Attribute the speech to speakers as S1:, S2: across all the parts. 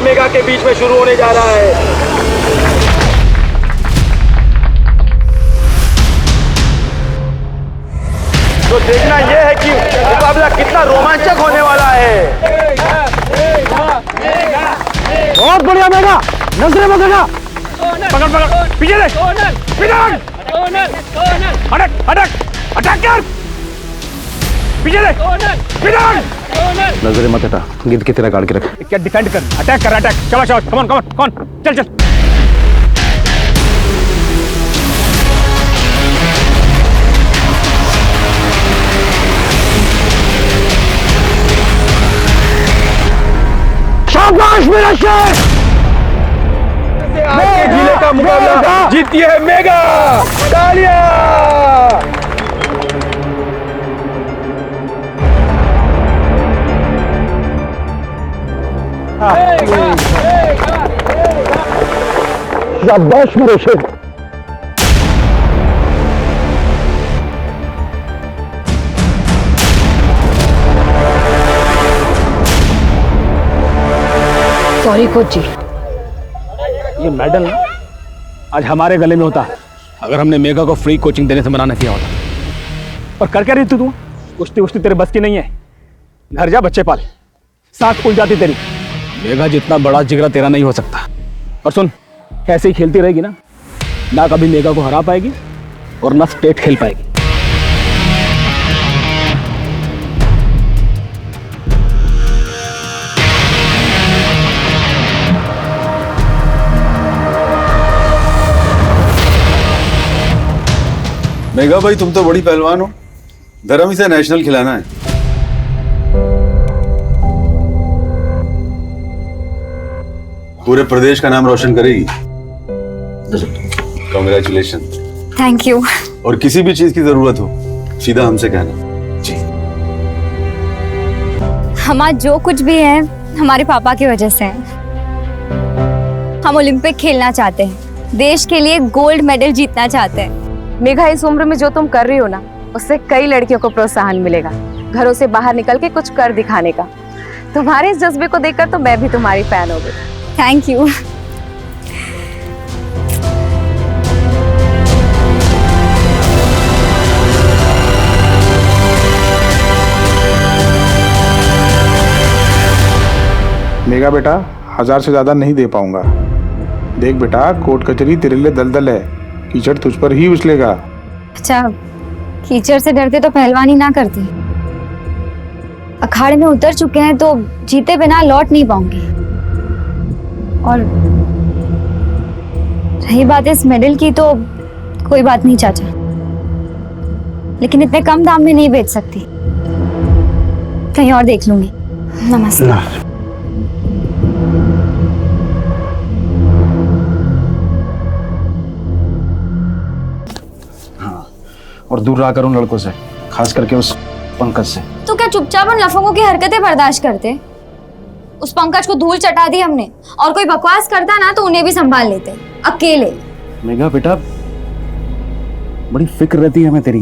S1: और मेगा के बीच में शुरू होने जा रहा है। तो देखना यह है कि मुकाबला कितना रोमांचक होने वाला है।
S2: बहुत बढ़िया मेगा, नजरे बदलेगा। पकड़ पकड़, पीछे देख, पीछे हटक हटक, अटैक कर, पीछे देख, पीछे नजरे मत हटा, गिद्ध की तरह गाड़ के रख। क्या डिफेंड कर, अटैक कर, अटैक। शाबाश शाबाश, कम ऑन कम ऑन, कौन, चल चल। शाबाश मेरा शेर।
S1: आज के जिले का मुकाबला जीती है मेगा। तालियां।
S2: शाबाश मेरे शेर।
S3: सॉरी कोच जी।
S2: ये मेडल ना आज हमारे गले में होता अगर हमने मेगा को फ्री कोचिंग देने से मना न किया होता। और कर क्या रही तू? कुश्ती उश्ती तेरे बस की नहीं है। घर जा, बच्चे पाल, सांस फूल जाती तेरी। मेगा जितना बड़ा जिगरा तेरा नहीं हो सकता। और सुन, ऐसे ही खेलती रहेगी ना कभी मेगा को हरा पाएगी और ना स्टेट खेल पाएगी।
S4: मेगा भाई, तुम तो बड़ी पहलवान हो, धर्म इसे नेशनल खिलाना है। पूरे प्रदेश का नाम रोशन करेगी। कांग्रेचुलेशन।
S3: Thank you.
S4: और किसी भी चीज की जरूरत हो सीधा हमसे कहना। जी।
S3: हमारा जो कुछ भी है हमारे पापा की वजह से है। हम ओलंपिक खेलना चाहते हैं, देश के लिए गोल्ड मेडल जीतना चाहते हैं।
S5: मेघा, इस उम्र में जो तुम कर रही हो ना, उससे कई लड़कियों को प्रोत्साहन मिलेगा घरों से बाहर निकल के कुछ कर दिखाने का। तुम्हारे इस जज्बे को देखकर तो मैं भी तुम्हारी फैन हो गई।
S3: Thank you.
S6: मेगा बेटा, 1000 से ज्यादा नहीं दे पाऊंगा। देख बेटा, कोर्ट कचहरी तेरे लिए दलदल है, कीचड़ तुझ पर ही उछलेगा।
S3: अच्छा, कीचड़ से डरते तो पहलवानी ना करते। अखाड़े में उतर चुके हैं तो जीते बिना लौट नहीं पाऊंगी। और रही बात इस मेडल की, तो कोई बात नहीं चाचा, लेकिन इतने कम दाम में नहीं बेच सकती, कहीं और देख लूंगी। नमस्ते।
S2: और दूर रहा कर उन लड़कों से, खास करके उस पंकज से।
S3: तो क्या चुपचाप उन लफंगों की हरकतें बर्दाश्त करते? उस पंकज को धूल चटा दी हमने, और कोई बकवास करता ना तो उन्हें भी संभाल लेते अकेले।
S2: मेगा बेटा, बड़ी फिक्र रहती है हमें तेरी,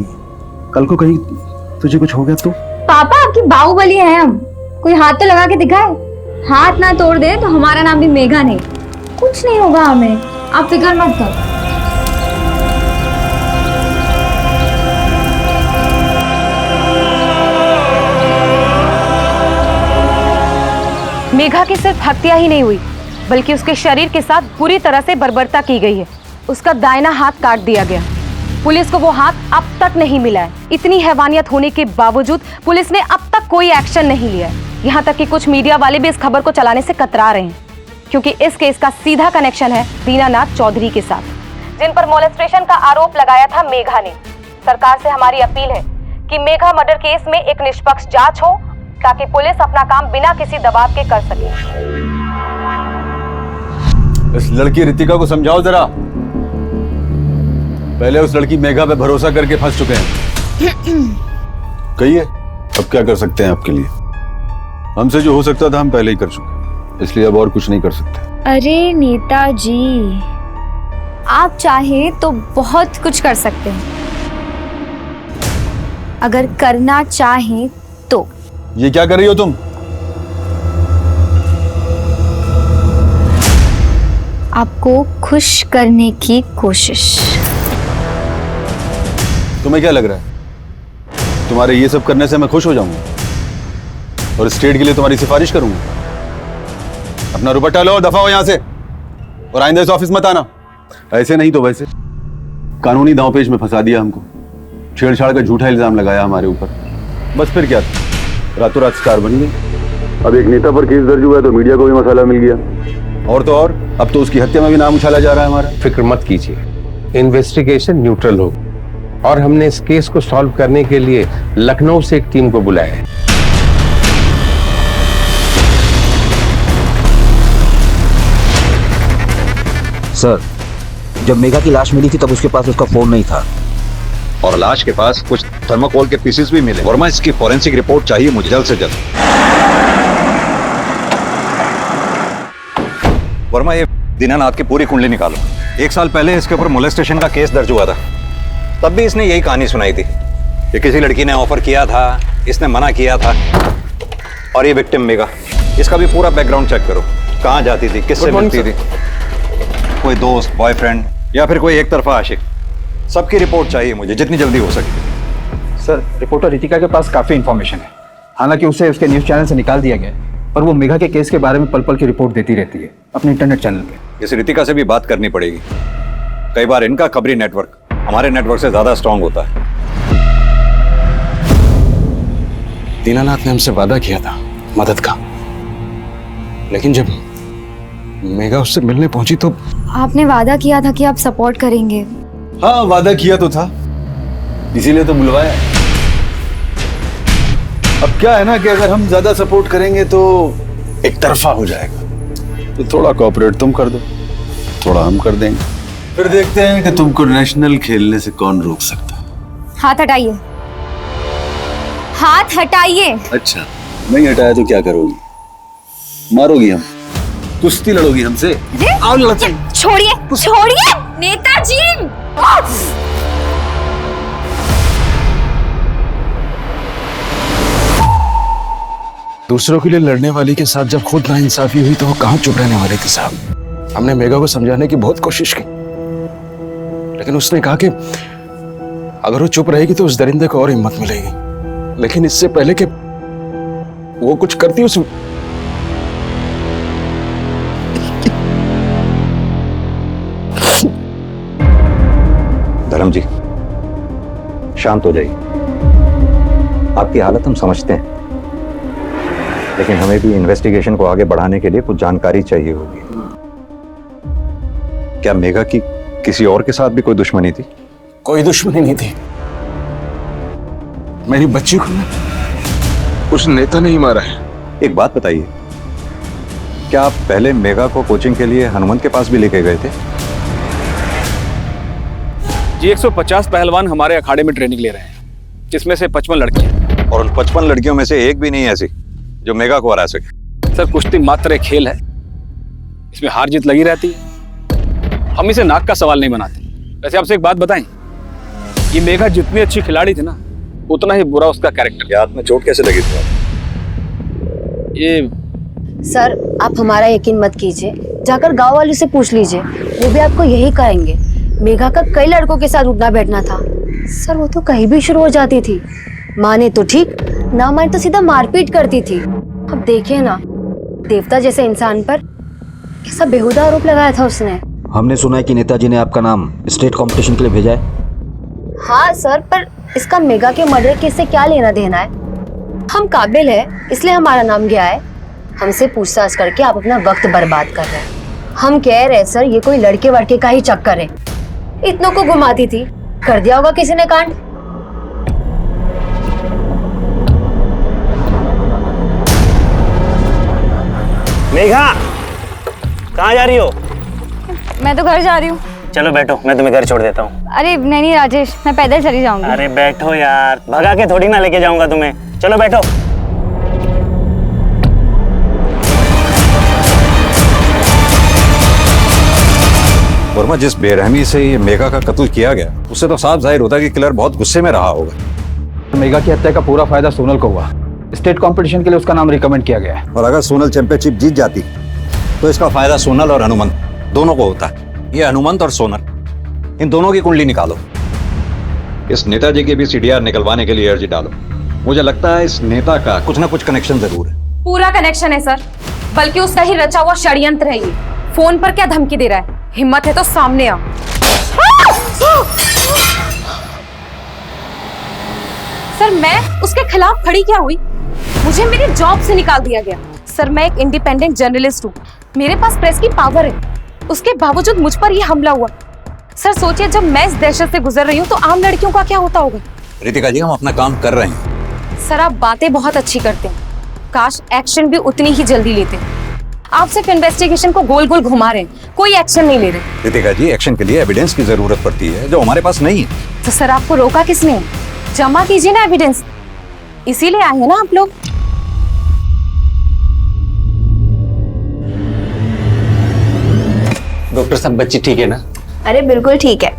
S2: कल को कहीं तुझे कुछ हो गया तो?
S3: पापा आपकी बाहुबली है हम, कोई हाथ तो लगा के दिखाए। हाथ ना तोड़ दे तो हमारा नाम भी मेघा नहीं। कुछ नहीं होगा हमें, आप फिक्र मत करो।
S5: मेघा की सिर्फ हत्या ही नहीं हुई, बल्कि उसके शरीर के साथ बुरी तरह से बर्बरता की गई है। उसका दाहिना हाथ काट दिया गया। पुलिस को वो हाथ अब तक नहीं मिला है। इतनी हैवानियत होने के बावजूद पुलिस ने अब तक कोई एक्शन नहीं लिया है। यहाँ तक कि कुछ मीडिया वाले भी इस खबर को चलाने से कतरा रहे हैं, क्योंकि इस केस का सीधा कनेक्शन है दीनानाथ चौधरी के साथ, जिन पर मोलेस्टेशन का आरोप लगाया था मेघा ने। सरकार से हमारी अपील है कि मेघा मर्डर केस में एक निष्पक्ष जांच हो, ताकि पुलिस अपना काम बिना किसी दबाव के कर सके।
S4: इस लड़की रितिका को समझाओ जरा। पहले उस लड़की मेघा पे भरोसा करके फंस चुके हैं। कहिए, अब क्या कर सकते हैं आपके लिए? हमसे जो हो सकता था हम पहले ही कर चुके, इसलिए अब और कुछ नहीं कर सकते।
S3: अरे नेताजी, आप चाहे तो बहुत कुछ कर सकते हैं, अगर करना चाहें तो।
S4: ये क्या कर रही हो तुम?
S3: आपको खुश करने की कोशिश।
S4: तुम्हें क्या लग रहा है तुम्हारे ये सब करने से मैं खुश हो जाऊंगा और स्टेट के लिए तुम्हारी सिफारिश करूंगा? अपना रुपट्टा लो और दफा हो यहां से, और आइंदा इस ऑफिस मत आना। ऐसे नहीं तो वैसे कानूनी दांवपेच में फंसा दिया हमको, छेड़छाड़ का झूठा इल्जाम लगाया हमारे ऊपर। बस फिर क्या था, रातों रात स्टार बन गए। अब एक नेता पर केस दर्ज हुआ है तो मीडिया को भी मसाला मिल गया, और तो और अब तो उसकी हत्या में भी नाम उछाला जा रहा है हमारा।
S7: फिक्र मत कीजिए, इन्वेस्टिगेशन न्यूट्रल हो और हमने इस केस को सॉल्व करने के लिए लखनऊ से एक टीम को बुलाया है।
S8: सर, जब मेघा की लाश मिली थी तब उसके पास उसका फोन नहीं था,
S9: और लाश के पास कुछ थर्माकोल के पीसेस भी मिले। वर्मा, इसकी फॉरेंसिक रिपोर्ट चाहिए मुझे जल्द से जल्द। वर्मा, ये दीनानाथ की पूरी कुंडली निकालो। 1 साल पहले इसके ऊपर मोलेस्टेशन का केस दर्ज हुआ था, तब भी इसने यही कहानी सुनाई थी कि किसी लड़की ने ऑफर किया था, इसने मना किया था। और ये विक्टिम मेघा, इसका भी पूरा बैकग्राउंड चेक करो, कहाँ जाती थी, किससे मिलती थी, कोई दोस्त, बॉयफ्रेंड या फिर कोई एक तरफा आशिक। सबकी रिपोर्ट चाहिए मुझे जितनी जल्दी हो सके।
S10: सर, रिपोर्टर रितिका के पास काफी इंफॉर्मेशन है। हालांकि उसे उसके न्यूज चैनल से निकाल दिया गया है, पर वो मेघा के केस के बारे में पल पल की रिपोर्ट देती रहती है अपने इंटरनेट चैनल पे।
S9: इस रितिका से भी बात करनी पड़ेगी। कई बार इनका खबरी नेटवर्क हमारे नेटवर्क से ज्यादा स्ट्रांग होता है।
S11: दीनानाथ ने हमसे वादा किया था मदद का, लेकिन जब मेघा उससे मिलने पहुंची तो
S3: आपने वादा किया था कि आप सपोर्ट करेंगे।
S4: हाँ, वादा किया तो था, इसीलिए तो बुलवाया। अब क्या है ना कि अगर हम ज्यादा सपोर्ट करेंगे तो एक तरफा हो जाएगा, तो थोड़ा कोऑपरेट तुम कर दो, थोड़ा हम कर देंगे, फिर देखते हैं कि तुमको नेशनल खेलने से कौन रोक सकता है।
S3: हाथ हटाइए, हाथ हटाइए।
S4: अच्छा, नहीं हटाया तो क्या करोगी? मारोगी हम, कुश्ती लड़ोगी हमसे?
S3: छोड़िए, छोड़िए नेताजी।
S11: दूसरों के लिए लड़ने वाली के साथ जब खुद नाइंसाफी हुई तो वो कहाँ चुप रहने वाले थे साहब। हमने मेघा को समझाने की बहुत कोशिश की, लेकिन उसने कहा कि अगर वो चुप रहेगी तो उस दरिंदे को और हिम्मत मिलेगी। लेकिन इससे पहले कि वो कुछ करती उस
S9: धर्म जी, शांत हो जाइए। आपकी हालत हम समझते हैं, लेकिन हमें भी इन्वेस्टिगेशन को आगे बढ़ाने के लिए कुछ जानकारी चाहिए होगी। क्या मेघा की किसी और के साथ भी कोई दुश्मनी थी?
S11: कोई दुश्मनी नहीं थी। मेरी बच्ची को उस नेता ने ही मारा है।
S9: एक बात बताइए, क्या आप पहले मेघा को कोचिंग के लिए हनुमंत के पास भी लेके गए थे?
S2: जी 150 पहलवान हमारे अखाड़े में ट्रेनिंग ले रहे हैं, जिसमें से 55 लड़कियां।
S9: और उन 55 लड़कियों में से एक भी नहीं ऐसी जो मेघा को हरा सके।
S2: सर, कुश्ती मात्र एक खेल है, इसमें हार जीत लगी रहती है। हम इसे नाक का सवाल नहीं बनाते। वैसे आपसे एक बात बताएं, ये मेघा जितनी अच्छी खिलाड़ी थी ना, उतना ही बुरा उसका कैरेक्टर।
S9: हाथ में चोट कैसे लगी थी?
S2: ये
S12: सर, आप हमारा यकीन मत कीजिए, जाकर गांव वालों से पूछ लीजिए, वो भी आपको यही कहेंगे। मेघा का कई लड़कों के साथ उठना बैठना था। सर, वो तो कहीं भी शुरू हो जाती थी, माने तो ठीक, ना माने तो सीधा मारपीट करती थी। अब देखिए ना, देवता जैसे इंसान पर कैसा बेहुदा आरोप लगाया था उसने।
S8: हमने सुना है कि नेताजी ने आपका नाम स्टेट कंपटीशन के लिए भेजा है।
S12: हाँ सर, पर इसका मेघा के मर्डर केस से क्या लेना देना है? हम काबिल है इसलिए हमारा नाम गया है। हमसे पूछताछ करके आप अपना वक्त बर्बाद कर रहे हैं। हम कह रहे हैं सर, ये कोई लड़के वड़के का ही चक्कर है। इतनों को घुमाती थी, कर दिया होगा किसी ने कांड।
S1: मेघा, कहाँ जा रही हो?
S3: मैं तो घर जा रही हूँ।
S1: चलो बैठो, मैं तुम्हें घर छोड़ देता हूँ।
S3: अरे नहीं राजेश, मैं पैदल चली जाऊंगी।
S1: अरे बैठो यार, भगा के थोड़ी ना लेके जाऊंगा तुम्हें। चलो बैठो।
S9: वर्मा, जिस बेरहमी से ये मेघा का कत्ल किया गया, उससे तो साफ जाहिर होता है कि किलर बहुत गुस्से में रहा होगा।
S10: मेघा की हत्या का पूरा फायदा सोनल को हुआ। स्टेट कंपटीशन के लिए उसका नाम रिकमेंड किया गया है।
S9: और अगर सोनल चैंपियनशिप जीत जाती तो इसका फायदा सोनल और हनुमंत दोनों को होता है। ये हनुमंत और सोनल, इन दोनों की कुंडली निकालो। इस नेताजी की भी सीडीआर निकलवाने के लिए अर्जी डालो। मुझे लगता है इस नेता का कुछ ना कुछ कनेक्शन जरूर है।
S5: पूरा कनेक्शन है सर, बल्कि उसका ही रचा हुआ षड्यंत्र है ये। फोन पर क्या धमकी दे रहा है? हिम्मत है तो सामने आ। सर मैं उसके खिलाफ खड़ी क्या हुई? मुझे मेरी जॉब से निकाल दिया गया। सर मैं एक इंडिपेंडेंट जर्नलिस्ट हूँ, मेरे पास प्रेस की पावर है, उसके बावजूद मुझ पर यह हमला हुआ। सर सोचिए, जब मैं इस दहशत से गुजर रही हूँ तो आम लड़कियों का क्या होता होगा?
S9: रितिका जी, हम अपना काम कर रहे हैं।
S5: सर आप बातें बहुत अच्छी करते हैं, काश एक्शन भी उतनी ही जल्दी लेते। आप सिर्फ इन्वेस्टिगेशन को गोल गोल घुमा रहे हैं, कोई एक्शन नहीं ले रहे।
S9: रितिका जी, एक्शन के लिए एविडेंस की जरूरत पड़ती है जो हमारे पास नहीं है।
S5: तो सर आपको रोका किसने? जमा कीजिए ना एविडेंस, इसीलिए आए हैं ना आप लोग।
S13: डॉक्टर साहब, बच्ची ठीक है ना?
S14: अरे बिल्कुल ठीक है,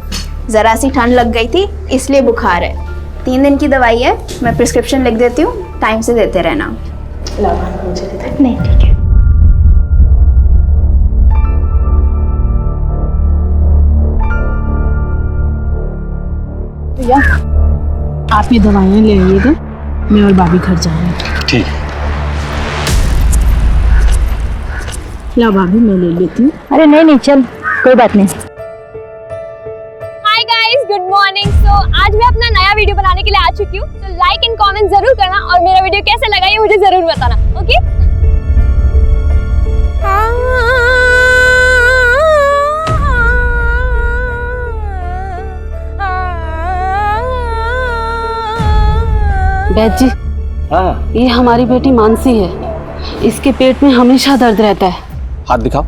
S14: जरा सी ठंड लग गई थी इसलिए बुखार है। 3 दिन की दवाई है, मैं प्रिस्क्रिप्शन लिख देती हूँ, टाइम से देते रहना। नहीं ठीक है।
S15: भैया आप ये दवाइयाँ ले आइएगा, मैं और भाभी घर जाएंगे।
S9: ठीक।
S15: ला भाभी मैं ले लेती हूँ।
S3: अरे नहीं नहीं चल, कोई बात नहीं।
S16: Hi guys, good morning. So आज मैं अपना नया वीडियो बनाने के लिए आ चुकी हूँ। तो लाइक एंड कमेंट जरूर करना और मेरा वीडियो कैसे लगा ये मुझे जरूर बताना, ओके?
S15: बैद जी, हाँ ये हमारी बेटी मानसी है, इसके पेट में हमेशा दर्द रहता है।
S8: हाथ दिखाओ।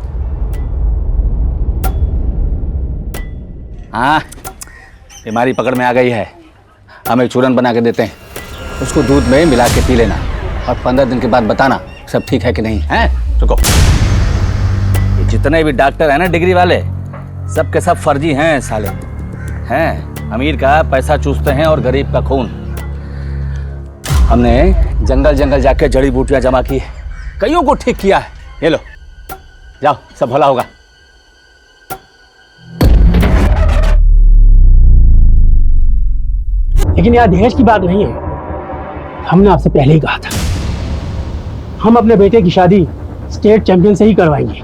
S8: हाँ, बीमारी पकड़ में आ गई है। हम एक चूरन बना के देते हैं, उसको दूध में मिला के पी लेना और 15 दिन के बाद बताना सब ठीक है कि नहीं है। रुको, ये जितने भी डॉक्टर हैं ना डिग्री वाले, सब के सब फर्जी हैं साले हैं। अमीर का पैसा चूसते हैं और गरीब का खून। हमने जंगल जंगल जाके जड़ी बूटियां जमा की, कईयों को ठीक किया है। ये लो, जाओ सब भला होगा।
S2: लेकिन यहाँ दहेज की बात नहीं है। हमने आपसे पहले ही कहा था, हम अपने बेटे की शादी स्टेट चैंपियन से ही करवाएंगे।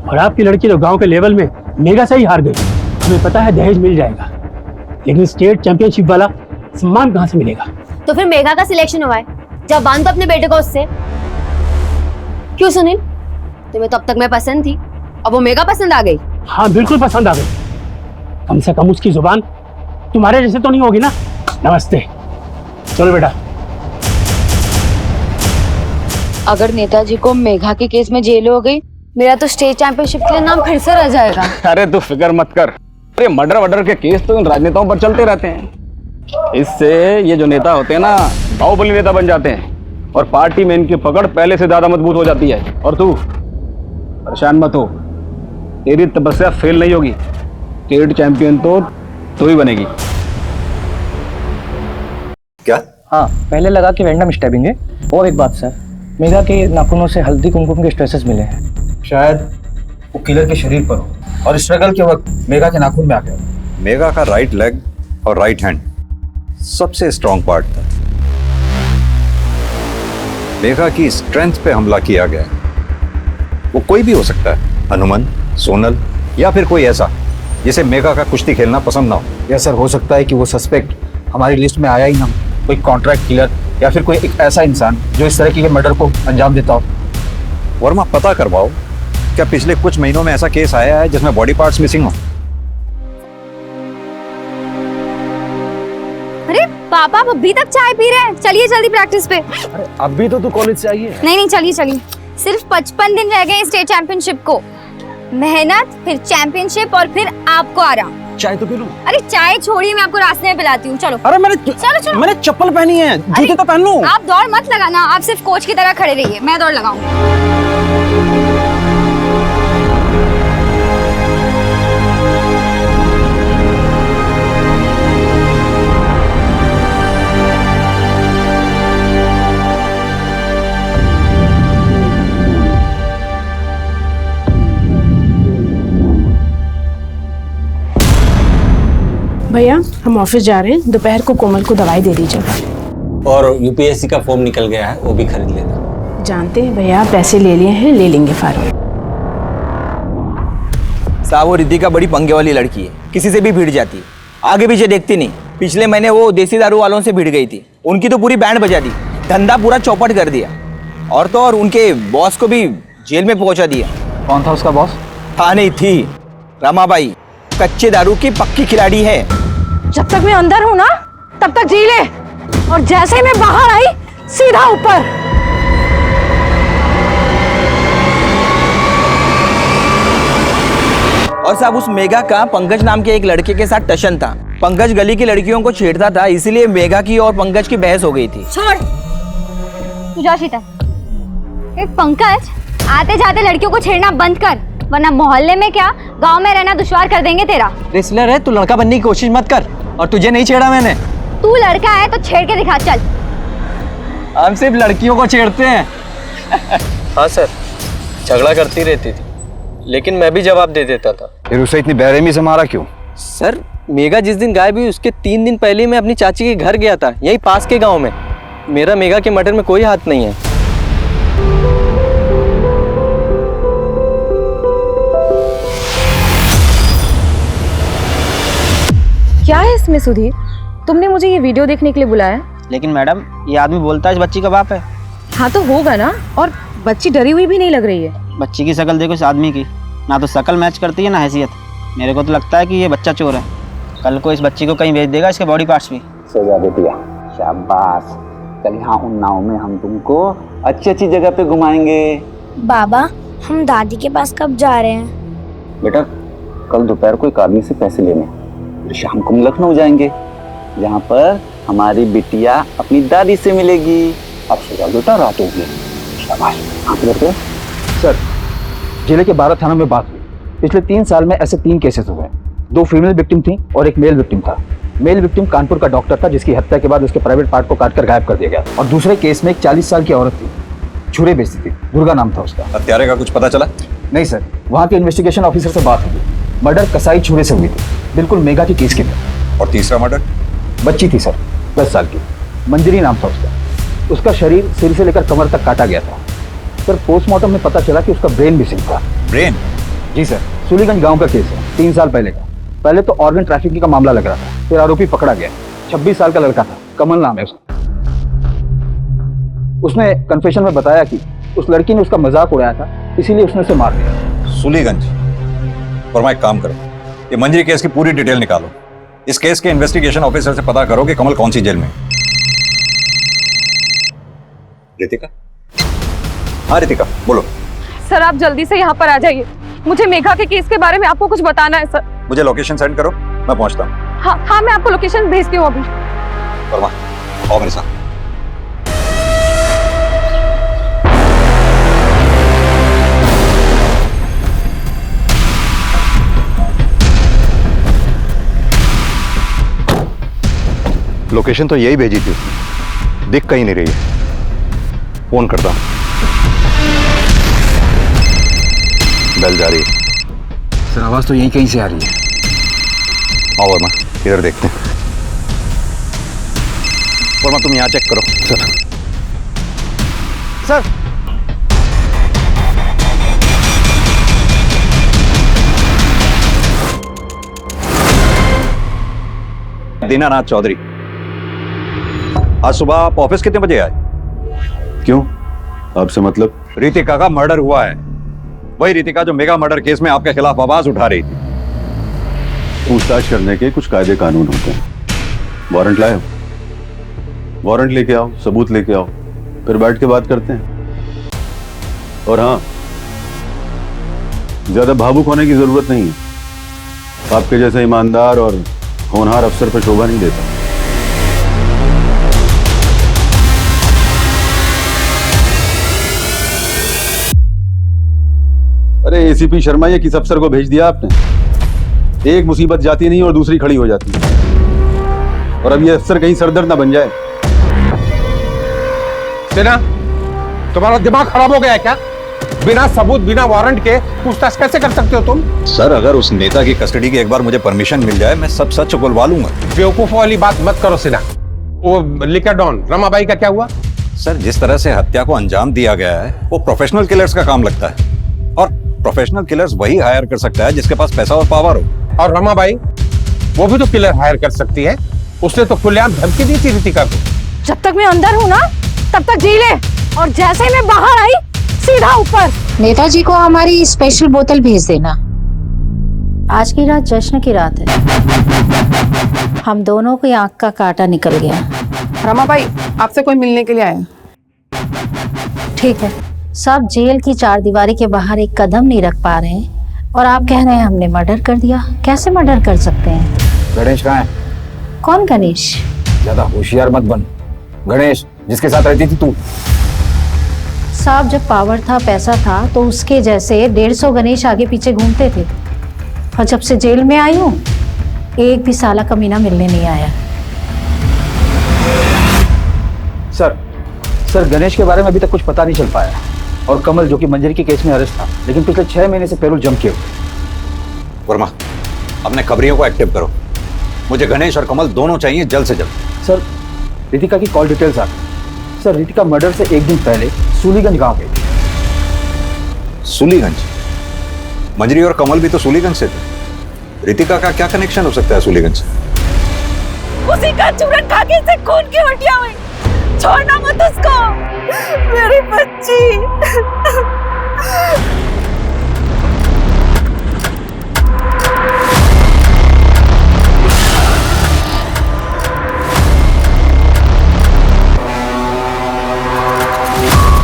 S2: और आपकी लड़की तो गांव के लेवल में मेगा से ही हार गई। हमें पता है दहेज मिल जाएगा, लेकिन स्टेट चैंपियनशिप वाला सम्मान कहाँ से मिलेगा?
S12: तो फिर मेघा का सिलेक्शन हुआ है, जब बांध दो अपने बेटे को उससे। क्यों सुनील, तुम्हें तो अब तक मैं पसंद थी, अब वो मेघा पसंद आ गई?
S2: हाँ बिल्कुल पसंद आ गई। कम से कम उसकी जुबान तुम्हारे जैसे तो नहीं होगी ना। नमस्ते, चलो बेटा।
S12: अगर नेताजी को मेघा के केस में जेल हो गई, मेरा तो स्टेट चैंपियनशिप के लिए नाम फिर से रह जाएगा।
S2: अरे तू फिक्र मत कर, अरे मर्डर के केस तो इन राजनेताओं पर चलते रहते हैं। इससे ये जो नेता होते हैं ना, बाहुबली नेता बन जाते हैं और पार्टी में इनकी पकड़ पहले से ज्यादा मजबूत हो जाती है। और तू परेशान मत हो, तेरी तपस्या फेल नहीं होगी। स्टेट चैंपियन तो तू ही बनेगी।
S9: क्या?
S10: हाँ, पहले लगा कि रैंडम स्टैबिंग है। और एक बात सर, मेघा के नाखूनों से हल्दी कुमकुम के स्ट्रेसेस मिले हैं। शायद वो किलर के शरीर पर हो और स्ट्रगल के वक्त मेघा के नाखून में आ गया।
S9: मेघा का राइट लेग और राइट हैंड सबसे स्ट्रॉन्ग पार्ट था। मेघा की स्ट्रेंथ पे हमला किया गया। वो कोई भी हो सकता है, हनुमंत, सोनल या फिर कोई ऐसा जिसे मेघा का कुश्ती खेलना पसंद ना हो।
S10: या सर हो सकता है कि वो सस्पेक्ट हमारी लिस्ट में आया ही ना, कोई कॉन्ट्रैक्ट किलर या फिर कोई एक ऐसा इंसान जो इस तरह के मर्डर को अंजाम देता हो।
S9: वर्मा, पता करवाओ, क्या पिछले कुछ महीनों में ऐसा केस आया है जिसमें बॉडी पार्ट्स मिसिंग हो?
S3: अरे पापा, आप अभी तक चाय पी रहे हैं? चलिए जल्दी प्रैक्टिस पे।
S11: अरे अभी तो तू कॉलेज से आई है।
S3: नहीं चलिए चलिए, सिर्फ 55 दिन रह गए स्टेट चैंपियनशिप को। मेहनत, फिर चैंपियनशिप और फिर आपको आराम।
S11: चाय तो पी लूं।
S3: अरे चाय छोड़िए, मैं आपको रास्ते में पिलाती हूँ। चलो।
S11: अरे
S3: चलो
S11: मैंने चप्पल पहनी है, जूते तो पहन लूं।
S3: आप दौड़ मत लगाना, आप सिर्फ कोच की तरह खड़े रहिए, मैं दौड़ लगाऊंगी।
S13: भैया हम ऑफिस जा रहे हैं, दोपहर को कोमल को दवाई दे दीजिएगा।
S17: और यूपीएससी का फॉर्म निकल गया है, वो भी खरीद लेना।
S13: जानते हैं भैया, पैसे ले लिए हैं, ले लेंगे फारूक।
S10: साहब वो रितिका बड़ी पंगे वाली लड़की है, किसी से भी भिड़ जाती है, आगे पीछे देखती नहीं। पिछले महीने वो देसी दारू वालों से भिड़ गई थी, उनकी तो पूरी बैंड बजा दी, धंधा पूरा चौपट कर दिया। और तो और उनके बॉस को भी जेल में पहुंचा दिया। कौन था उसका बॉस? था नहीं थी, रमाबाई कच्चे दारू की पक्की खिलाड़ी है।
S5: जब तक मैं अंदर हूँ ना तब तक जी ले, और जैसे ही मैं बाहर आई सीधा ऊपर।
S10: और साहब उस मेगा का पंकज नाम के एक लड़के के साथ टशन था। पंकज गली की लड़कियों को छेड़ता था, इसीलिए मेगा की और पंकज की बहस हो गई थी।
S3: छोड़ तू जा शीतल। एक पंकज, आते जाते लड़कियों को छेड़ना बंद कर, वरना मोहल्ले में क्या गांव में रहना दुश्वार कर देंगे तेरा।
S10: रेसलर है तू, लड़का बनने की कोशिश मत कर। और तुझे नहीं छेड़ा मैंने।
S3: तू लड़का है तो छेड़ के दिखा, चल।
S10: हम सिर्फ लड़कियों को छेड़ते हैं।
S17: हाँ सर, झगड़ा करती रहती थी, लेकिन मैं भी जवाब दे देता था।
S9: फिर उसे इतनी बेरहमी से मारा क्यों?
S17: सर मेगा जिस दिन गायब हुई उसके 3 दिन पहले मैं अपनी चाची के घर गया था, यहीं पास के गांव में। मेरा मेगा के मर्डर में कोई हाथ नहीं है।
S5: क्या है इसमें सुधीर? तुमने मुझे ये वीडियो देखने के लिए बुलाया?
S10: लेकिन मैडम ये आदमी बोलता है इस बच्ची का बाप है।
S5: हाँ तो होगा ना, और बच्ची डरी हुई भी नहीं लग रही है।
S10: बच्ची की शक्ल देखो इस आदमी की, ना तो शक्ल मैच करती है ना हैसियत। मेरे को तो लगता है कि ये बच्चा चोर है। कल को इस बच्ची को कहीं भेज देगा, इसके बॉडी पार्ट्स भी।
S8: सजा दे दिया, शाबाश। कल यहाँ उन्नाव में हम तुमको अच्छी अच्छी जगह पे घुमाएंगे।
S18: बाबा हम दादी के पास कब जा रहे हैं?
S8: बेटा कल दोपहर को एक आदमी से पैसे लेने, फिर शाम को हम लखनऊ जाएंगे, जहाँ पर हमारी बिटिया अपनी दादी से मिलेगी। अब सजा बेटा, रात होगी। शाबाश।
S10: सर जिले के 12 थानों में बात हुई। पिछले 3 साल में ऐसे 3 केसेस हुए हैं। 2 फीमेल विक्टिम थी और एक मेल विक्टिम था। मेल विक्टिम कानपुर का डॉक्टर था, जिसकी हत्या के बाद उसके प्राइवेट पार्ट को काटकर गायब कर दिया गया। और दूसरे केस में एक 40 साल की औरत थी, छुरे बेचती थी, दुर्गा नाम था उसका।
S9: हत्यारे का कुछ पता चला?
S10: नहीं सर, वहाँ के इन्वेस्टिगेशन ऑफिसर से बात हुई। मर्डर कसाई छुरे से हुई थी, बिल्कुल मेगा की केस की थी।
S9: और तीसरा मर्डर?
S10: बच्ची थी सर, 10 साल की, मंजरी नाम था उसका। उसका शरीर सिर से लेकर कमर तक काटा गया था। सर पोस्टमार्टम में पता चला कि उसका ब्रेन मिसिंग था।
S9: ब्रेन?
S10: जी सर, सुलीगंज गांव का केस है, 3 साल पहले का। पहले तो ऑर्गन ट्रैफिकिंग का मामला लग रहा था, फिर आरोपी पकड़ा गया। 26 साल का लड़का था, कमल नाम है उसका। उसने कन्फेशन में बताया कि उस लड़की ने उसका मजाक उड़ाया था, इसीलिए उसने उसे मार दिया।
S9: सुलीगंज? फरमा एक काम करो, ये मंजरी केस की पूरी डिटेल निकालो। इस केस के इन्वेस्टिगेशन ऑफिसर से पता करो कि कमल कौन सी जेल में है। रितिका? हाँ रितिका बोलो।
S5: सर आप जल्दी से यहाँ पर आ जाइए, मुझे मेघा के केस के बारे में आपको कुछ बताना है सर।
S9: मुझे लोकेशन सेंड करो, मैं पहुंचता हूँ।
S5: हाँ मैं आपको लोकेशन भेजती हूँ अभी।
S9: वर्मा आओ मेरे साथ। लोकेशन तो यही भेजी थी उसने, दिख कहीं नहीं रही है। फोन करता हूँ। बेल जा रही है।
S11: सर आवाज तो यहीं कहीं से आ रही है।
S9: आओ वर्मा इधर देखते हैं। वर्मा तुम यहाँ चेक करो।
S10: सर
S9: दीनानाथ चौधरी, आज सुबह आप ऑफिस कितने बजे आए?
S4: क्यों, आपसे मतलब?
S9: रितिका का मर्डर हुआ है, वही रितिका जो मेगा मर्डर केस में आपके खिलाफ आवाज उठा रही थी।
S4: पूछताछ करने के कुछ कायदे कानून होते हैं। वारंट लाए हो? वारंट लेके आओ, सबूत लेके आओ, फिर बैठ के बात करते हैं। और हाँ, ज्यादा भावुक होने की जरूरत नहीं है। आपके जैसे ईमानदार और होनहार अफसर पर शोभा नहीं देता। अरे एसीपी शर्मा, ये किस अफसर को भेज दिया आपने? एक मुसीबत जाती नहीं और दूसरी खड़ी हो जाती है। और अब ये अफसर कहीं सरदर्द ना बन जाए।
S7: सेना, तुम्हारा दिमाग खराब हो गया है क्या? बिना सबूत बिना वारंट के पूछताछ कैसे कर सकते हो तुम?
S9: सर अगर उस नेता की कस्टडी की एक बार मुझे परमिशन मिल जाए, मैं सब सच उगलवा लूंगा।
S7: बेवकूफ वाली बात मत करो सिन्हा। वो लिकर डॉन रमाबाई का क्या हुआ?
S9: सर जिस तरह से हत्या को अंजाम दिया गया है वो प्रोफेशनल किलर्स का काम लगता है, और प्रोफेशनल किलर्स वही हायर कर सकता है जिसके पास पैसा और पावर हो।
S7: और रमाबाई वो भी तो किलर हायर कर सकती है, उसने तो खुलेआम धमकी दी थी रितिका को।
S5: जब तक मैं अंदर हूँ ना तब तक जी ले, और जैसे ही मैं बाहर आई सीधा ऊपर।
S19: नेताजी को हमारी स्पेशल बोतल भेज देना।
S12: आज की रात जश्न की रात है। हम दोनों की आंख का कांटा निकल गया।
S13: रमाबाई आपसे कोई मिलने के लिए आया।
S12: ठीक है, सब जेल की चारदीवारी के बाहर एक कदम नहीं रख पा रहे हैं और आप कह रहे हैं हमने मर्डर कर दिया। कैसे मर्डर कर सकते हैं?
S10: गणेश कहाँ है?
S12: कौन गणेश?
S10: ज्यादा होशियार मत बन। गणेश जिसके साथ रहती थी तू।
S12: साहब जब पावर था पैसा था तो उसके जैसे 150 गणेश आगे पीछे घूमते थे, और जब से जेल में आई हूँ एक भी साला कमीना मिलने नहीं आया।
S10: सर गणेश के बारे में अभी तक कुछ पता नहीं चल पाया, और कमल जो कि मंजरी के केस में अरेस्ट था लेकिन पिछले 6 महीने से पैरोल जम किए।
S9: वर्मा अपने खबरियों को एक्टिव करो, मुझे गणेश और कमल दोनों चाहिए जल्द से जल्द।
S10: सर रितिका की कॉल डिटेल्स आ गई। सर रितिका मर्डर से एक दिन पहले सूलीगंज गांव गई थी।
S9: सूलीगंज? मंजरी और कमल भी तो सूलीगंज से थे, रितिका का क्या कनेक्शन हो सकता है सूलीगंज से?
S5: उसी का चूरन खा के इसे खून की उल्टियां हुई। छोड़ना मत उसको, मेरी बच्ची।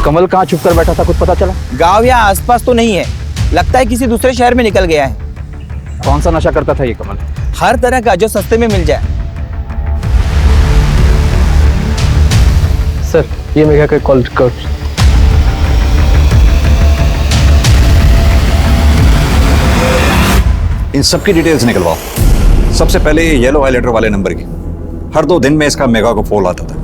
S10: कमल कहाँ छुप कर बैठा था, कुछ पता चला?
S17: गांव या आसपास तो नहीं है, लगता है किसी दूसरे शहर में निकल गया है।
S10: कौन सा नशा करता था ये कमल?
S17: हर तरह का जो सस्ते में मिल जाए।
S10: सर ये मेघा का कॉल रिकॉर्ड।
S9: इन सबकी डिटेल्स निकलवाओ, सबसे पहले ये येलो हाइलाइटर वाले नंबर की। हर 2 दिन में इसका मेगा को फोन आता था।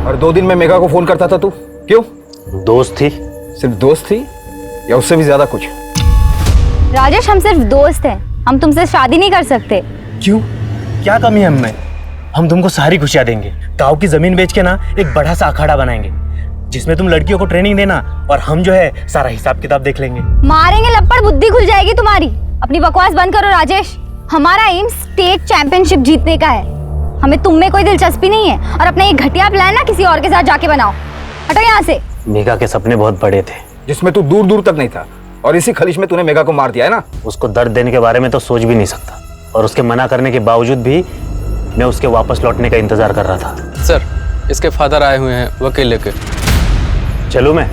S10: और 2 दिन में मेघा को फोन करता था तू, क्यों?
S17: दोस्त थी।
S10: सिर्फ दोस्त थी या उससे भी ज्यादा कुछ?
S3: राजेश हम सिर्फ दोस्त हैं, हम तुमसे शादी नहीं कर सकते।
S17: क्यों? क्या कमी है हमें? हम तुमको सारी खुशियां देंगे। गांव की जमीन बेच के ना एक बड़ा सा अखाड़ा बनाएंगे जिसमें तुम लड़कियों को ट्रेनिंग देना और हम जो है सारा हिसाब किताब देख लेंगे।
S3: मारेंगे लपड़, बुद्धि खुल जाएगी तुम्हारी। अपनी बकवास बंद करो राजेश। हमारा एम स्टेट चैंपियनशिप जीतने का है, हमें तुम में कोई दिलचस्पी नहीं है। और अपना ये घटिया प्लान ना किसी और के साथ जाके बनाओ। हटो यहाँ से।
S17: मेघा के सपने बहुत बड़े थे
S10: जिसमें तू दूर दूर तक नहीं था, और इसी खलिश में तूने मेघा को मार दिया है ना।
S17: उसको दर्द देने के बारे में तो सोच भी नहीं सकता, और उसके मना करने के बावजूद भी मैं उसके वापस लौटने का इंतजार कर रहा था।
S20: सर इसके फादर आए हुए हैं वकील लेके।
S17: चलो मैं।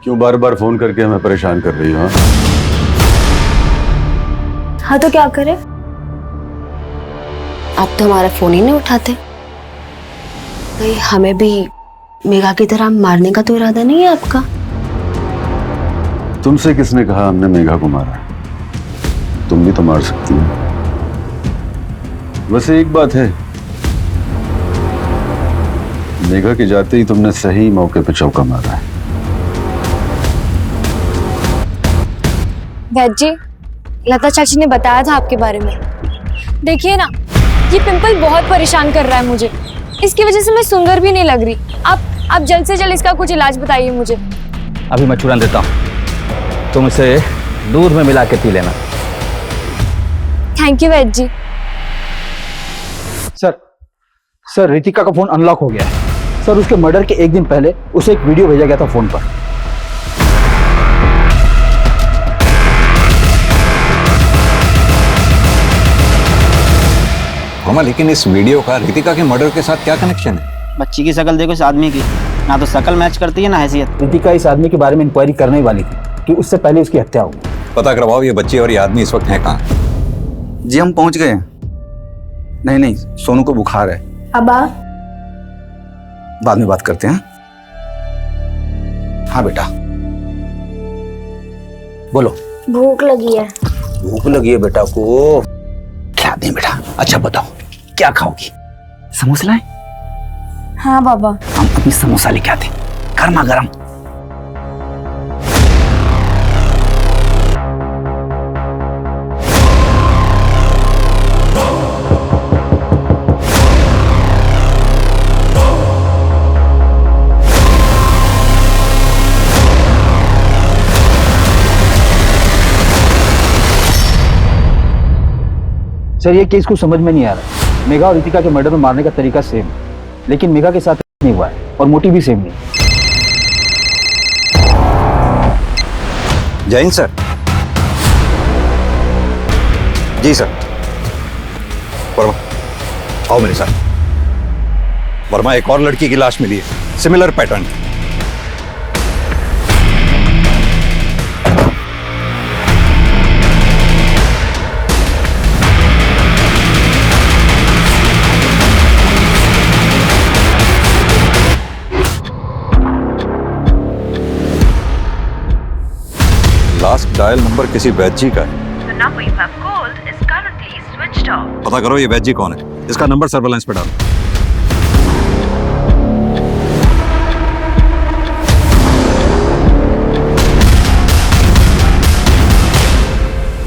S4: क्यों बार बार फोन करके हमें परेशान कर रही हो?
S12: हाँ तो क्या करें? आप तो हमारा फोन ही नहीं उठाते। भाई हमें भी मेघा की तरह मारने का तो इरादा नहीं है आपका?
S4: तुमसे किसने कहा हमने मेघा को मारा है? तुम भी तो मार सकती हो। वैसे एक बात है, मेघा के जाते ही तुमने सही मौके पे चौका मारा है।
S18: वैद जी, लता चाची ने बताया था आपके बारे में। देखिए ना, ये पिंपल बहुत परेशान कर रहा है मुझे। इसकी वजह से मैं सुंदर भी नहीं लग रही। आप जल्द से जल्द इसका कुछ इलाज बताइए मुझे।
S8: अभी मैं चूरन देता हूँ, तुम इसे दूध में मिला के पी लेना।
S18: Thank you Vaid ji.
S10: Sir Ritika का फोन अनलॉक हो गया है। सर उसके मर्डर के एक दिन पहले उसे एक वीडियो भेजा गया था फोन पर।
S9: लेकिन इस वीडियो का रितिका के मर्डर के साथ क्या कनेक्शन है?
S17: बच्ची की शक्ल देखो इस आदमी की।
S10: ना तो शकल मैच करती है ना हैसियत। रितिका इस आदमी के बारे में इंक्वायरी करने ही वाली थी कि उससे पहले उसकी हत्या हो।
S9: पता करवाओ ये बच्चे और ये आदमी इस वक्त हैं कहाँ?
S10: जी हम पहुंच गए हैं। नहीं नहीं, सोनू को बुखार है।
S18: अब्बा
S10: बाद में बात करते हैं। हाँ बेटा बोलो।
S12: भूख लगी है।
S10: भूख लगी है बेटा को, क्या दें बेटा? अच्छा बताओ क्या खाओगी? समोसा लाएं?
S18: हाँ बाबा।
S10: हम अपनी समोसा लेके आते, गर्मा गर्म। सर ये केस को समझ में नहीं आ रहा। मेघा और रितिका के मर्डर में मारने का तरीका सेम है, लेकिन मेघा के साथ नहीं हुआ है और मोटिव भी सेम नहीं।
S9: जैन सर। जी सर। वर्मा आओ मेरे साथ। वर्मा एक और लड़की की लाश मिली है, similar pattern. Last dial number किसी वैद्य जी का है। पता करो ये वैद्य जी कौन है, इसका नंबर सर्वेलेंस पे डालो।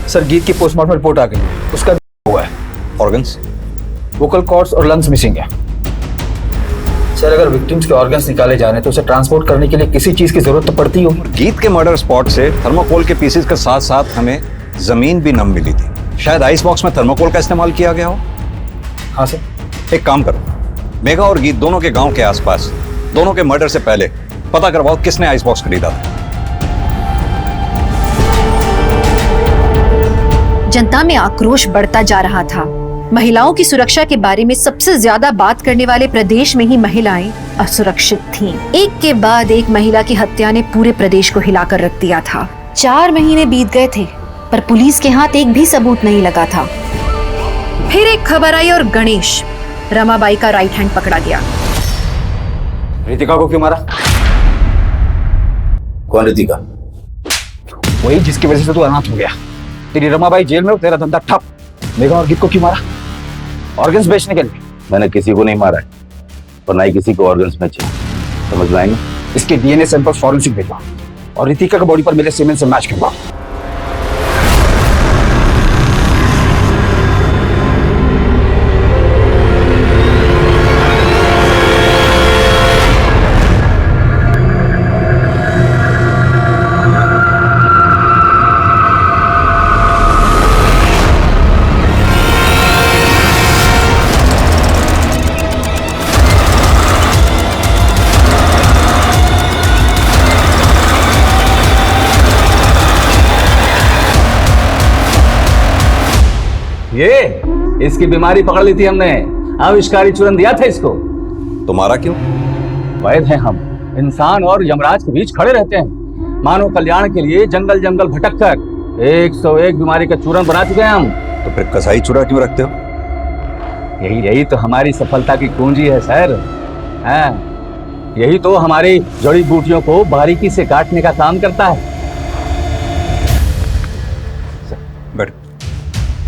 S10: सर गीत की पोस्टमार्टम रिपोर्ट आ गई है, उसका हुआ है।
S9: ऑर्गन्स?
S10: वोकल कॉर्ड्स और लंग्स मिसिंग है। सर अगर विक्टिम्स के ऑर्गन्स निकाले जा रहे हैं तो उसे ट्रांसपोर्ट करने के लिए किसी चीज की जरूरत तो पड़ती होगी।
S9: गीत के मर्डर स्पॉट से थर्मोकोल के पीसेस के साथ साथ हमें जमीन भी नम मिली थी। शायद आइस बॉक्स में थर्मोकोल का इस्तेमाल किया गया हो।
S10: हाँ सर।
S9: एक काम करो, मेघा और गीत दोनों के गांव के आसपास, दोनों के मर्डर से पहले पता करवाओ किसने आइस बॉक्स खरीदा था।
S21: जनता में आक्रोश बढ़ता जा रहा था। महिलाओं की सुरक्षा के बारे में सबसे ज्यादा बात करने वाले प्रदेश में ही महिलाएं असुरक्षित थीं। एक के बाद एक महिला की हत्या ने पूरे प्रदेश को हिलाकर रख दिया था। 4 महीने बीत गए थे पर पुलिस के हाथ एक भी सबूत नहीं लगा था। फिर एक खबर आई और गणेश, रमाबाई का राइट हैंड पकड़ा गया।
S10: रितिका को क्यों मारा? कौन रितिका? वही जिसकी वजह से तू अनाथ हो गया। तेरी रमाबाई जेल में, तेरा धंधा ठप। मेघा और गीत को क्यों मारा? ऑर्गन्स बेचने के लिए।
S22: मैंने किसी को नहीं मारा है और ना ही किसी को ऑर्गन्स बेचे। समझ में आएंगे?
S10: इसके डीएनए सैंपल फॉरेंसिक भेजो और रितिका के बॉडी पर मिले सीमेंट से मैच करवाओ।
S8: ये इसकी बीमारी पकड़ ली थी हमने, आविष्कारी चूरन दिया था इसको।
S9: तुम्हारा क्यों?
S8: वैद्य हैं हम, इंसान और यमराज के बीच खड़े रहते हैं। मानव कल्याण के लिए जंगल जंगल भटक कर 101 बीमारी का चूरन बना चुके हैं हम।
S9: तो फिर कसाई चूरा क्यों रखते हो?
S8: यही तो हमारी सफलता की कुंजी है सर। हाँ, यही तो हमारी जड़ी बूटियों को बारीकी से काटने का काम करता है।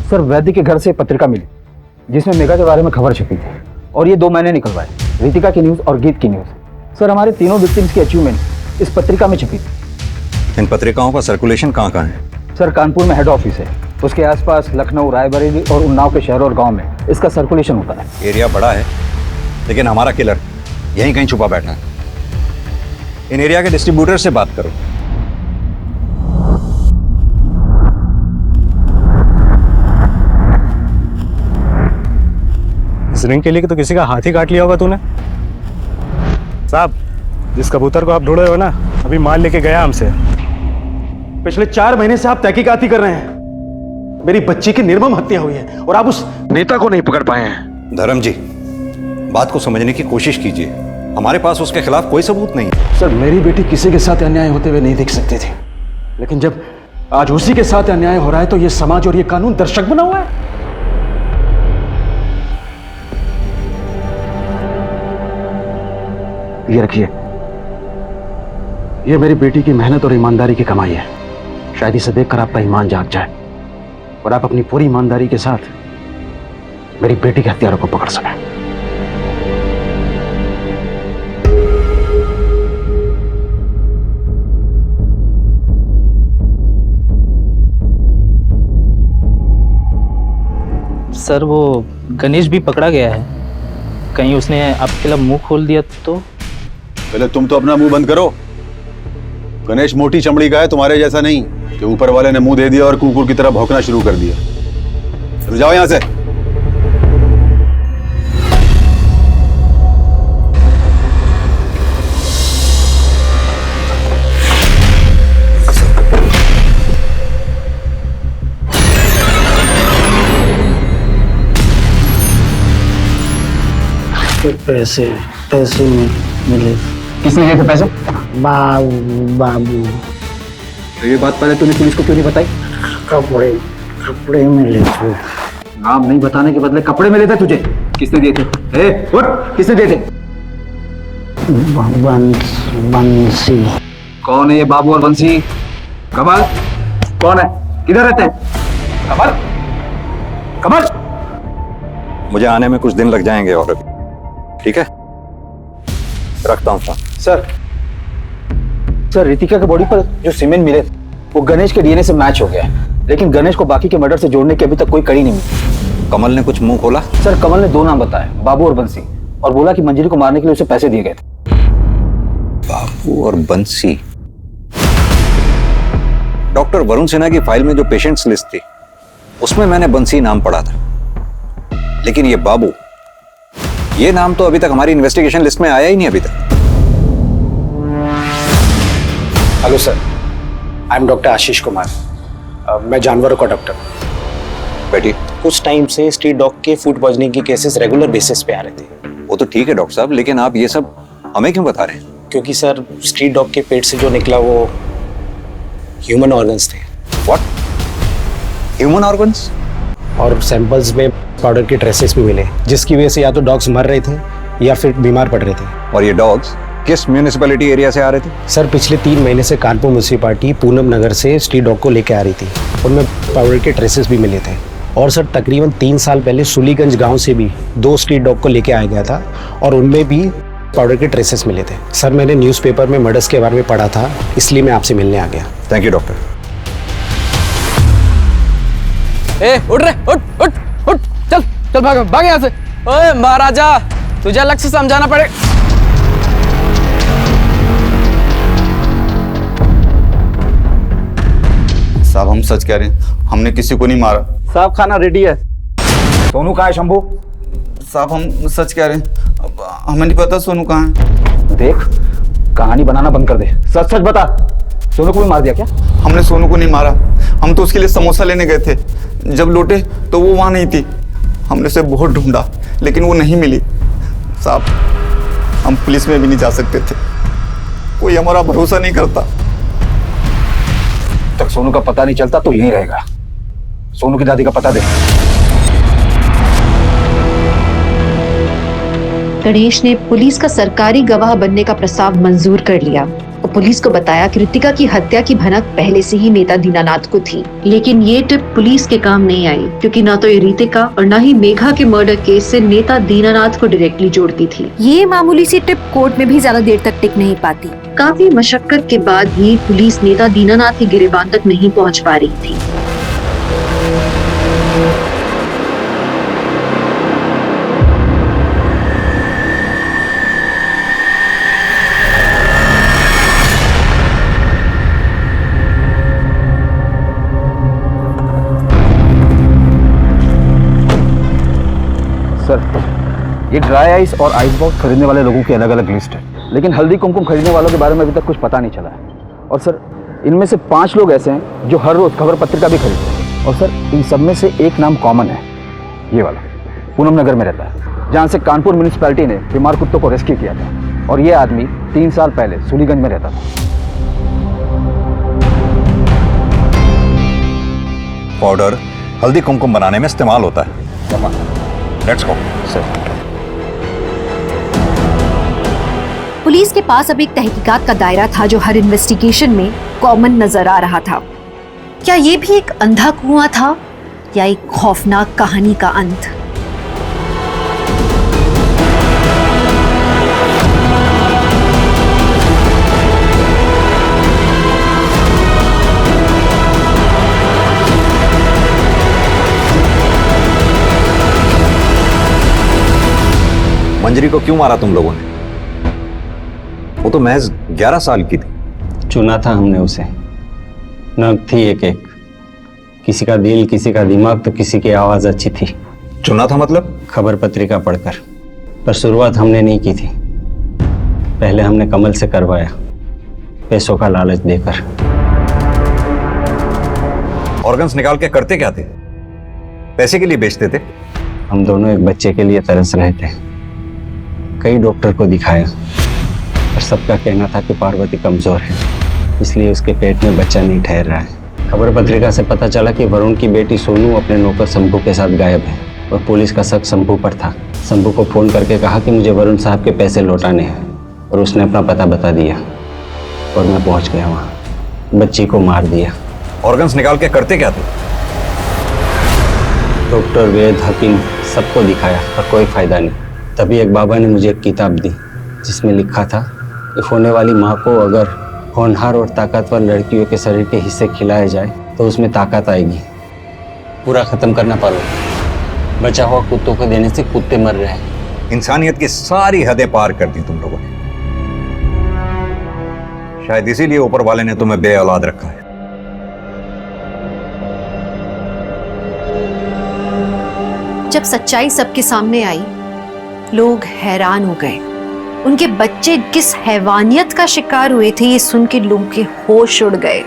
S10: सर वैद्य के घर से पत्रिका मिली जिसमें मेघा के बारे में खबर छपी थी और ये 2 महीने निकलवाए, रितिका की न्यूज और गीत की न्यूज। सर हमारे तीनों विक्टिम्स की अचीवमेंट इस पत्रिका में छपी थी।
S9: इन पत्रिकाओं का सर्कुलेशन कहाँ कहाँ है?
S10: सर कानपुर में हेड ऑफिस है, उसके आसपास लखनऊ, रायबरेली और उन्नाव के शहरों और गाँव में इसका सर्कुलेशन होता है।
S9: एरिया बड़ा है लेकिन हमारा किलर यहीं कहीं छुपा बैठा है। इन एरिया के डिस्ट्रीब्यूटर से बात करो।
S17: इस रिंग के लिए तो किसी का हाथ ही काट लिया होगा तूने। साहब जिस कबूतर को आप ढूंढ रहे हो ना, अभी माल लेके गया हमसे।
S1: पिछले 4 महीने से आप तहकीकात ही कर रहे हैं। मेरी बच्ची की निर्मम हत्या हुई है और आप उस नेता को नहीं पकड़ पाए हैं।
S9: धर्म जी, बात को समझने की कोशिश कीजिए। हमारे पास उसके खिलाफ कोई सबूत नहीं है।
S11: सर मेरी बेटी किसी के साथ अन्याय होते हुए नहीं देख सकती थी, लेकिन जब आज उसी के साथ अन्याय हो रहा है तो ये समाज और ये कानून दर्शक बना हुआ है। ये रखिए, ये मेरी बेटी की मेहनत और ईमानदारी की कमाई है। शायद इसे देखकर आपका ईमान जाग जाए और आप अपनी पूरी ईमानदारी के साथ मेरी बेटी के हत्यारों को पकड़ सकें।
S10: सर वो गणेश भी पकड़ा गया है, कहीं उसने आपके खिलाफ मुंह खोल दिया तो?
S4: पहले तुम तो अपना मुंह बंद करो। गणेश मोटी चमड़ी का है, तुम्हारे जैसा नहीं कि ऊपर वाले ने मुंह दे दिया और कुकुर की तरह भौंकना शुरू कर दिया। चलो जाओ यहां से।
S10: पैसे पैसे मिले।
S8: किसने दिए थे पैसे?
S10: बाबू।
S8: तो ये बात पहले तूने पुलिस को क्यों नहीं बताई?
S10: कपड़े मिले थे।
S8: नाम नहीं बताने के बदले कपड़े मिले थे तुझे? किसने दिए थे? उठ, किसने दिए थे?
S10: बंसी।
S8: कौन है ये बाबू और बंसी? कमल कौन है? किधर रहते हैं? कमल कमल।
S9: मुझे आने में कुछ दिन लग जाएंगे और ठीक है, रखता हूँ फोन।
S10: सर रितिका के बॉडी पर जो सीमेंट मिले वो गणेश के डीएनए से मैच हो गया है, लेकिन गणेश को बाकी के मर्डर से जोड़ने की अभी तक कोई कड़ी नहीं मिली।
S9: कमल ने कुछ मुंह खोला?
S10: सर कमल ने 2 नाम बताए, बाबू और बंसी, और बोला कि मंजरी को मारने के लिए उसे पैसे दिए गए थे।
S9: बाबू और बंसी। डॉक्टर वरुण सिन्हा की फाइल में जो पेशेंट्स लिस्ट थी उसमें मैंने बंसी नाम पढ़ा था, लेकिन ये बाबू, ये नाम तो अभी तक हमारी इन्वेस्टिगेशन लिस्ट में आया ही नहीं अभी तक।
S11: Hello sir, I am doctor Ashish Kumar. मैं जानवरों का डॉक्टर।
S9: बैठिए।
S10: कुछ टाइम से स्ट्रीट डॉग के फूड पॉइजनिंग के केसेस रेगुलर बेसिस पे आ रहे थे।
S9: वो तो ठीक है डॉक्टर साहब, लेकिन आप ये सब हमें क्यों बता रहे हैं?
S10: क्योंकि सर स्ट्रीट डॉग के पेट से जो निकला वो ह्यूमन ऑर्गन्स थे।
S9: व्हाट? Human organs?
S11: और सैंपल्स में पाउडर के ट्रेसेस भी मिले, जिसकी वजह से या तो डॉग्स मर रहे थे या फिर बीमार पड़ रहे थे।
S9: और ये डॉग्स किस म्यूनिसिपैलिटी एरिया से आ रहे थे?
S11: सर पिछले 3 महीने से कानपुर म्यूनिसिपैलिटी पूनम नगर से स्ट्रीट डॉग को लेकर आ रही थी, उनमें पाउडर के ट्रेसेस भी मिले थे। और सर तकरीबन 3 साल पहले सुलीगंज गांव से भी 2 स्ट्रीट डॉग को लेकर आया गया था और उनमें भी पाउडर के ट्रेसेस मिले थे। सर मैंने न्यूज़पेपर में मर्डर्स के बारे में पढ़ा था, इसलिए मैं आपसे मिलने आ गया।
S9: Thank you doctor.
S20: उठ रे, उठ, चल भाग यहाँ से। ओए महाराजा, तुझे अलग से समझाना पड़े।
S4: साहब हम सच कह रहे हैं, हमने किसी को नहीं मारा।
S8: साहब खाना रेडी है। सोनू कहाँ है शंभू?
S4: साहब हम सच कह रहे हैं, हमें नहीं पता सोनू कहाँ है।
S8: देख, कहानी बनाना बंद कर दे, सच सच बता। सोनू को भी मार दिया क्या?
S4: हमने सोनू को नहीं मारा, हम तो उसके लिए समोसा लेने गए थे। जब लौटे तो वो वहाँ नहीं थी। हमने उसे बहुत ढूंढा लेकिन वो नहीं मिली। साहब हम पुलिस में भी नहीं जा सकते थे, कोई हमारा भरोसा नहीं करता।
S8: तक सोनू का पता नहीं चलता तो यहीं रहेगा। सोनू की दादी का पता दे।
S21: गणेश ने पुलिस का सरकारी गवाह बनने का प्रस्ताव मंजूर कर लिया और पुलिस को बताया कि रितिका की हत्या की भनक पहले से ही नेता दीनानाथ को थी। लेकिन ये टिप पुलिस के काम नहीं आई, क्योंकि न तो ये रितिका और न ही मेघा के मर्डर केस से नेता दीनानाथ को डायरेक्टली जोड़ती थी। ये मामूली सी टिप कोर्ट में भी ज्यादा देर तक टिक नहीं पाती। काफी मशक्कत के बाद भी पुलिस नेता दीनानाथ की गिरफ्तार तक नहीं पहुँच पा रही थी।
S8: सर, ये ड्राई आइस और आइस बॉक्स खरीदने वाले लोगों की अलग अलग लिस्ट है, लेकिन हल्दी कुमकुम खरीदने वालों के बारे में अभी तक कुछ पता नहीं चला है। और सर इनमें से 5 लोग ऐसे हैं जो हर रोज खबर पत्रिका भी खरीदते हैं। और सर इन सब में से एक नाम कॉमन है, ये वाला। पूनम नगर में रहता है, जहाँ से कानपुर म्यूनिसिपैलिटी ने बीमार कुत्तों को रेस्क्यू किया था।
S10: और ये आदमी 3 साल पहले सूलीगंज में रहता था।
S9: पाउडर हल्दी कुमकुम बनाने में इस्तेमाल होता है। Let's go sir.
S21: पुलिस के पास अब एक तहकीकात का दायरा था जो हर इन्वेस्टिगेशन में कॉमन नजर आ रहा था। क्या ये भी एक अंधा कुआं था या एक खौफनाक कहानी का अंत?
S9: मंजरी को क्यों मारा तुम लोगों ने? वो तो महज 11 साल की थी।
S6: चुना था हमने उसे। नग थी एक एक, किसी का दिल, किसी का दिमाग, तो किसी की आवाज अच्छी थी।
S9: चुना था मतलब?
S6: खबर पत्रिका पढ़कर। पर शुरुआत हमने नहीं की थी। पहले हमने कमल से करवाया, पैसों का लालच देकर।
S9: ऑर्गन्स निकाल के करते क्या थे? पैसे के लिए बेचते थे?
S6: हम दोनों एक बच्चे के लिए तरस रहे थे। कई डॉक्टर को दिखाया, पर सबका कहना था कि पार्वती कमजोर है, इसलिए उसके पेट में बच्चा नहीं ठहर रहा है। खबर पत्रिका से पता चला कि वरुण की बेटी सोनू अपने नौकर शंभू के साथ गायब है और पुलिस का शक शंभू पर था। शंभू को फोन करके कहा कि मुझे वरुण साहब के पैसे लौटाने हैं और उसने अपना पता बता दिया और मैं पहुंच गया वहाँ। बच्ची को मार दिया।
S9: ऑर्गन्स निकाल के करते क्या थे?
S6: डॉक्टर, वैद, हकीम सबको दिखाया पर कोई फायदा नहीं। तभी एक बाबा ने मुझे एक किताब दी जिसमें लिखा था कि होने वाली माँ को अगर होनहार और ताकतवर लड़कियों के शरीर के हिस्से खिलाए जाए तो उसमें ताकत आएगी। पूरा खत्म करना पड़ेगा। बचा हुआ कुत्तों को देने से कुत्ते मर रहे हैं।
S9: इंसानियत की सारी हदें पार कर दी तुम लोगों ने। शायद इसीलिए ऊपर वाले ने तुम्हें बे औलाद रखा है।
S21: जब सच्चाई सबके सामने आई, लोग हैरान हो गए। उनके बच्चे किस हैवानियत का शिकार हुए थे ये सुन के लोगों के होश उड़ गए।